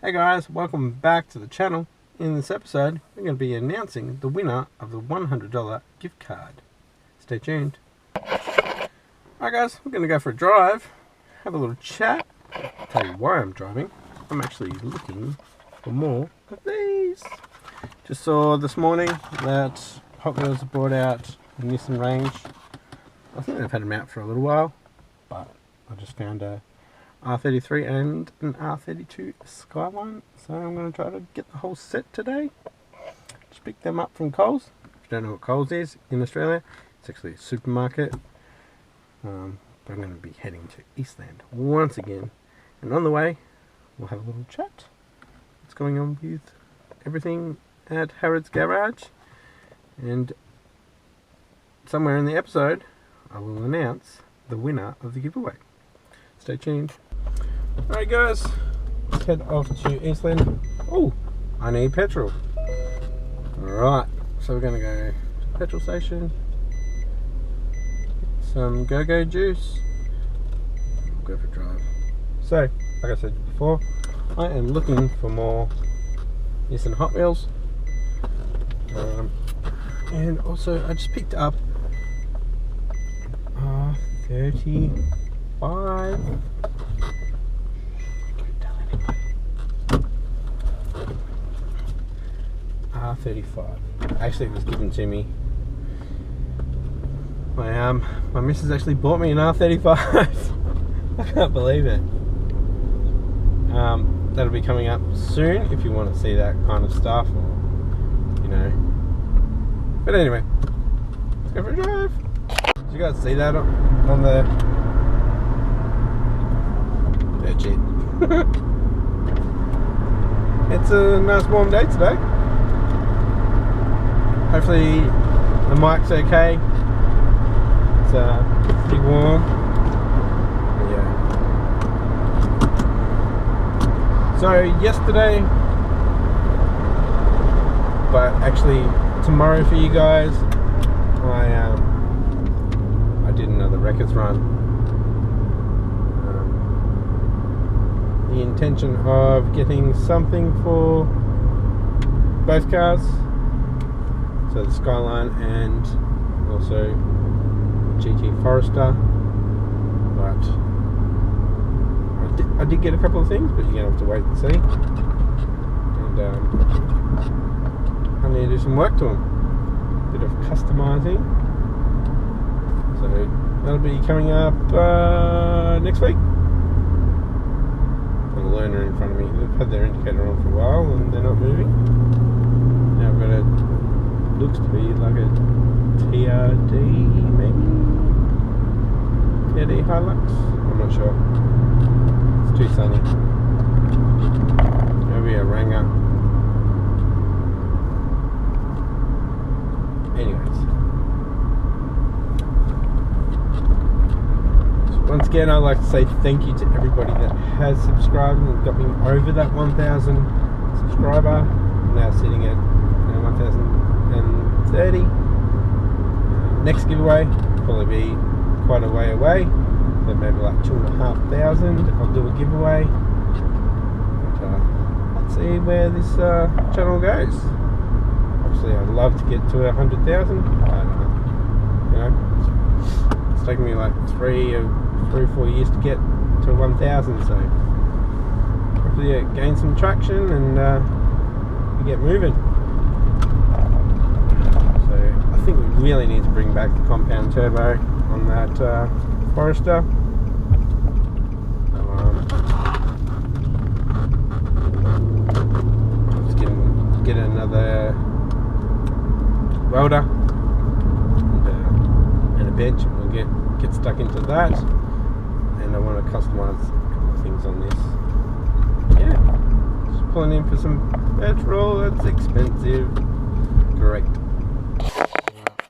Hey guys, welcome back to the channel. In this episode, we're going to be announcing the winner of the $100 gift card. Stay tuned. Alright guys, we're going to go for a drive, have a little chat, tell you why I'm driving. I'm actually looking for more of these. Just saw this morning that Hot Wheels have brought out the Nissan Range. I think they've had them out for a little while, but I just found a R33 and an R32 Skyline, so I'm going to try to get the whole set today. Just picked them up from Coles. If you don't know what Coles is in Australia, it's actually a supermarket. But I'm going to be heading to Eastland once again, and on the way we'll have a little chat. What's going on with everything at Harrods Garage, and somewhere in the episode I will announce the winner of the giveaway. Stay tuned. Alright guys, let's head off to Eastland. Oh, I need petrol. Alright, so we're going to go to the petrol station, get some go-go juice, we'll go for a drive. So, like I said before, I am looking for more Nissan Hot Wheels. And also I just picked up R35. R35. Actually, it was given to me. My missus actually bought me an R35. I can't believe it. That'll be coming up soon if you want to see that kind of stuff, or, you know. But anyway, let's go for a drive. Did you guys see that on the legit? It's a nice warm day today. Hopefully the mic's okay. It's pretty warm. But yeah. So yesterday, but actually tomorrow for you guys, I did another records run. The intention of getting something for both cars, so the Skyline and also GT Forester, but I did get a couple of things, but you're going to have to wait and see. And I need to do some work to them, bit of customizing, so that'll be coming up next week. Got a learner in front of me. They've had their indicator on for a while and they're not moving. Now I've got a, looks to be like a TRD maybe? TRD Hilux? I'm not sure. It's too sunny. Maybe a Ranger. Anyways. So once again, I'd like to say thank you to everybody that has subscribed and got me over that 1,000 subscriber. I'm now sitting at 1,030. Next giveaway will probably be quite a way away, so maybe like 2,500. I'll do a giveaway. But, let's see where this channel goes. Obviously, I'd love to get to 100,000. You know, it's taken me like 3 or 4 years to get to 1,000. So hopefully, gain some traction and we get moving. I think we really need to bring back the compound turbo on that Forester. So, just get another welder and a bench, and we'll get stuck into that. And I want to customize a couple of things on this. Yeah, just pulling in for some petrol. That's expensive. Great.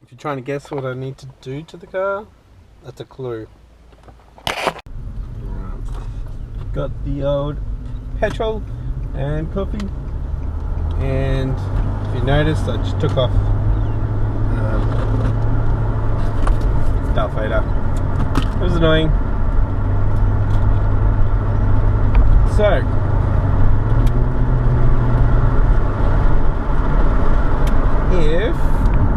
If you're trying to guess what I need to do to the car, that's a clue. Got the old petrol and coffee, and if you noticed, I just took off Darth Vader. It was annoying. So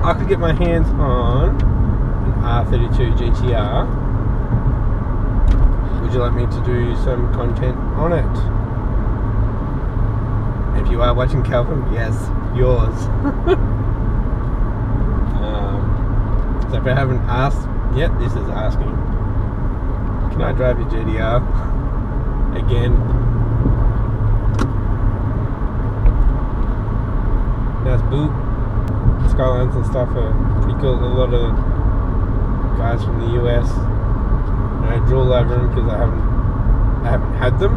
I could get my hands on an R32 GTR, would you like me to do some content on it? If you are watching, Calvin, yes, yours. So if I haven't asked yet, this is asking. Can I drive your GTR again? Nice boot. Skylines and stuff are pretty cool. A lot of guys from the US, I drool over them because I haven't had them.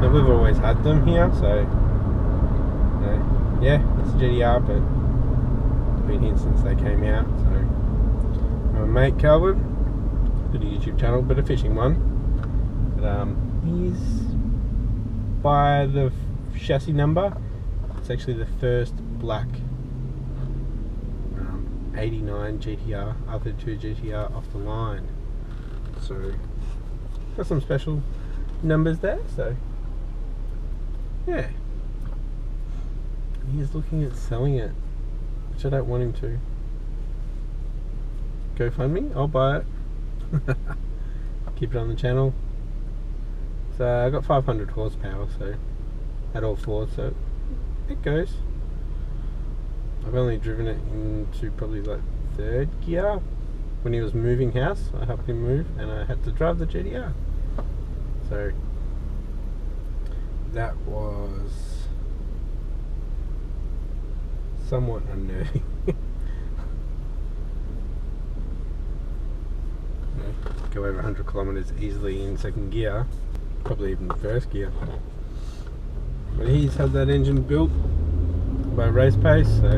And we've always had them here, so yeah, it's a GTR, but it's been here since they came out. So my mate Calvin, got a YouTube channel, but a fishing one. But he's by the chassis number. It's actually the first black 89 GTR, R32 GTR off the line. So got some special numbers there. So yeah, he's looking at selling it, which I don't want him to. GoFundMe, I'll buy it. Keep it on the channel. So I got 500 horsepower, so at all four, so it goes. I've only driven it into probably like third gear. When he was moving house, I helped him move, and I had to drive the GTR. So that was somewhat unnerving. Go over 100 kilometers easily in second gear, probably even first gear. But he's had that engine built by Race Pace, so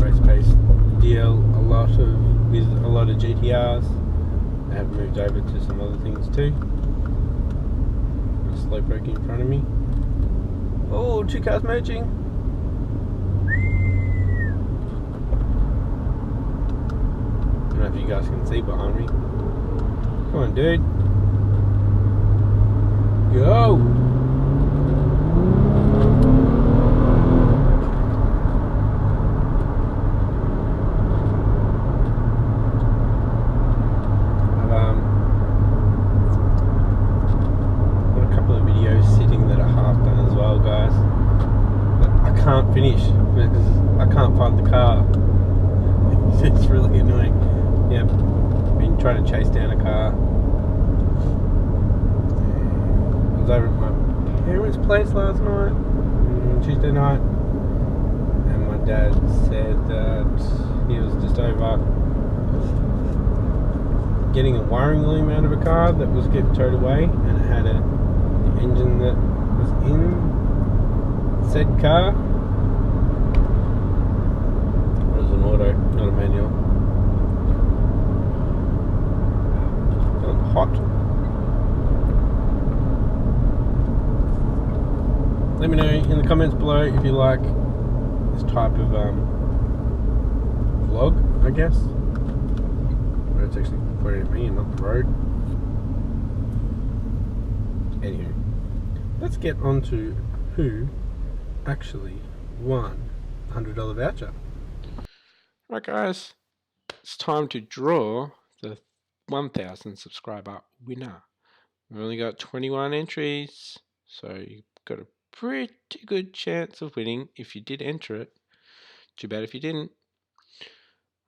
Race Pace deal a lot of GTRs. They have moved over to some other things too. Slow braking in front of me. Oh, two cars merging. I don't know if you guys can see behind me. Come on, dude. Go! Finish because I can't find the car. It's really annoying. Yeah, been trying to chase down a car. I was over at my parents' place last night, Tuesday night, and my dad said that he was just over getting a wiring loom out of a car that was getting towed away, and it had an engine that was in said car. Auto, not a manual. Feeling hot. Let me know in the comments below if you like this type of vlog, I guess. Where it's actually pointing at me and not the road. Anywho, let's get on to who actually won the $100 voucher. Right guys, it's time to draw the 1,000 subscriber winner. We've only got 21 entries, so you've got a pretty good chance of winning if you did enter it. Too bad if you didn't.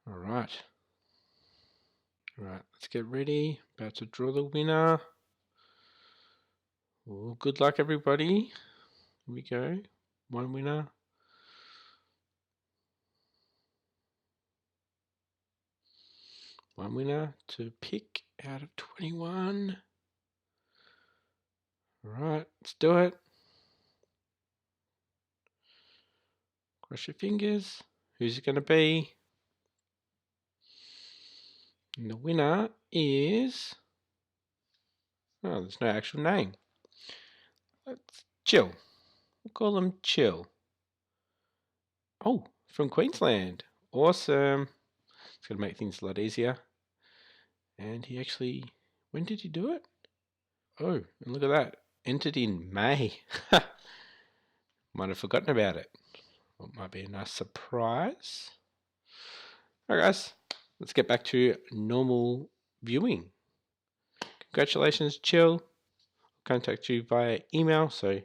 Alright, let's get ready. About to draw the winner. Well, good luck everybody. Here we go. One winner. One winner to pick out of 21. Alright, let's do it. Cross your fingers. Who's it going to be? And the winner is... oh, there's no actual name. Let's Chill. We'll call him Chill. Oh, from Queensland. Awesome. It's going to make things a lot easier. And he actually... when did he do it? Oh, and look at that. Entered in May. Might have forgotten about it. It might be a nice surprise. Alright guys, let's get back to normal viewing. Congratulations, Chill. I'll contact you via email, so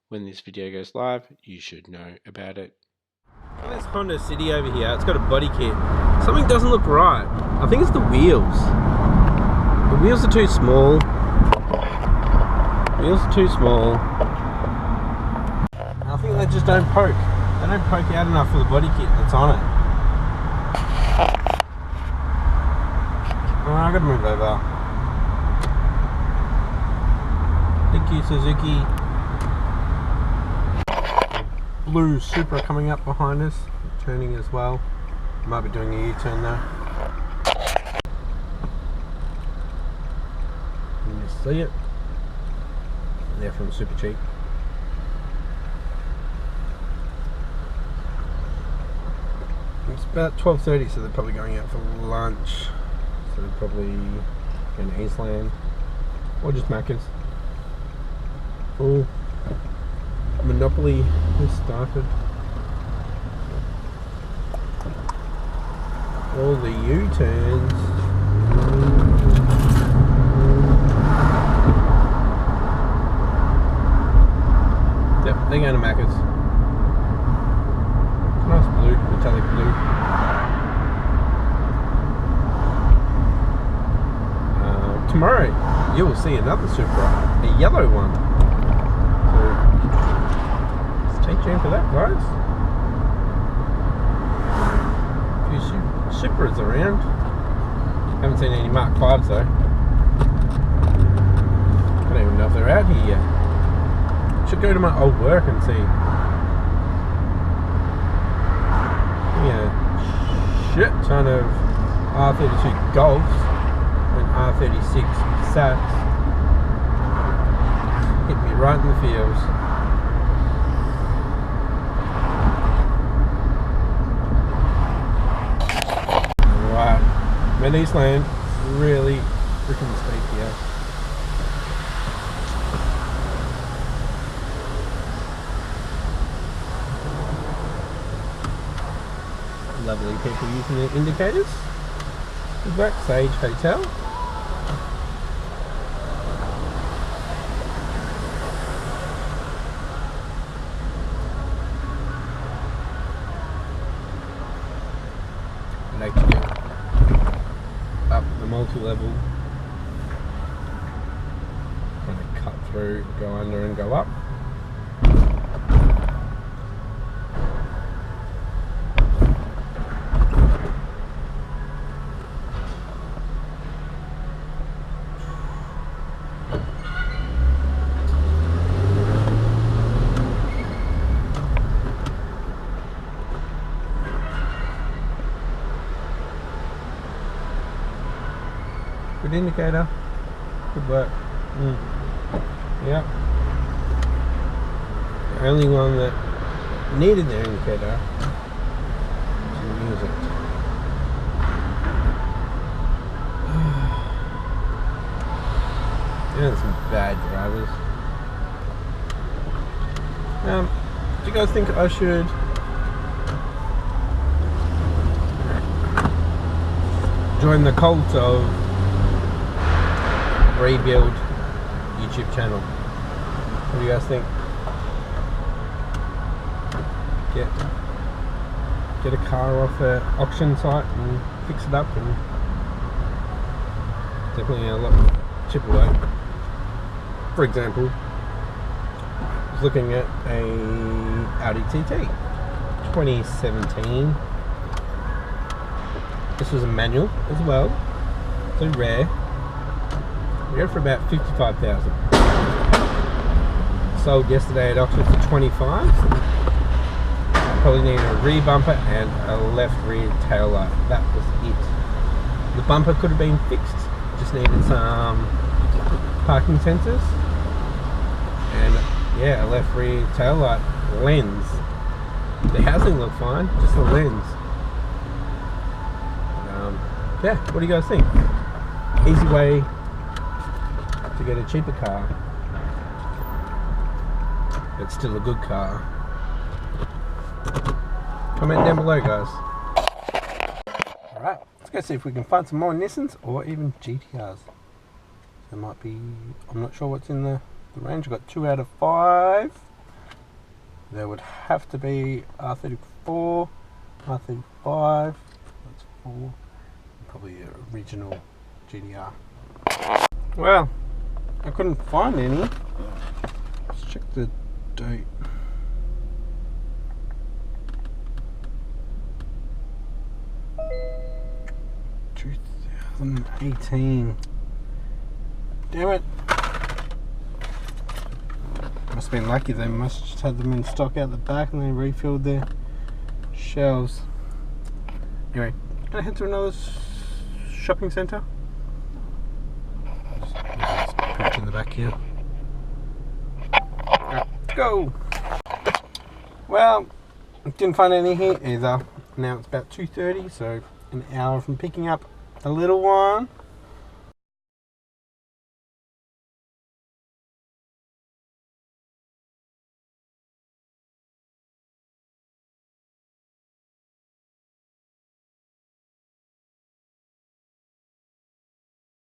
when this video goes live, you should know about it. This Honda City over here, it's got a body kit. Something doesn't look right. I think it's the wheels. The wheels are too small. Wheels are too small. I think they just don't poke. They don't poke out enough for the body kit that's on it. Oh, I gotta move over. Thank you, Suzuki. Blue Supra coming up behind us, turning as well. Might be doing a U-turn though. You can see it. They're from Super Cheap. It's about 12:30, so they're probably going out for lunch. So they're probably going to Eastland or just Macca's. Oh, Monopoly has started. All the U-turns. Yep, they're going to Macca's. Nice blue, metallic blue. Tomorrow you will see another Supra, a yellow one. So stay tuned for that, guys. A few Supras around. Haven't seen any Mark 5s though. I don't even know if they're out here yet. Should go to my old work and see. Yeah, shit ton of R32 Golfs and R36 Passats. Hit me right in the feels. Right, I'm in Eastland. Really freaking steep here. Lovely people using their indicators. Good work, Sage Hotel. I'd like to go up the multi-level. Kind of cut through, go under and go up. Good indicator. Good work. Yep. The only one that needed their indicator didn't use it. And some bad drivers. Do you guys think I should join the cult of rebuild YouTube channel? What do you guys think? Get a car off an auction site and fix it up, and definitely a lot cheaper way. For example, I was looking at a Audi TT 2017. This was a manual as well, so rare. We got it for about 55,000. Sold yesterday at auction for 25. Probably needed a rear bumper and a left rear tail light. That was it. The bumper could have been fixed. Just needed some parking sensors and yeah, a left rear tail light lens. The housing looked fine, just the lens. Yeah, what do you guys think? Easy way to get a cheaper car, but still a good car. comment down below, guys. Alright, let's go see if we can find some more Nissans or even GTRs. There might be, I'm not sure what's in the range. I've got 2 out of 5. There would have to be R34, R35, that's 4, probably a regional GTR. Well, I couldn't find any. Let's check the date. $2018. Damn it. Must have been lucky, they must just have them in stock out the back and they refilled their shelves. Anyway, gonna head to another shopping centre. Just put in the back here. Alright, let's go! Well, didn't find any here either. Now it's about 2:30, so an hour from picking up the little one.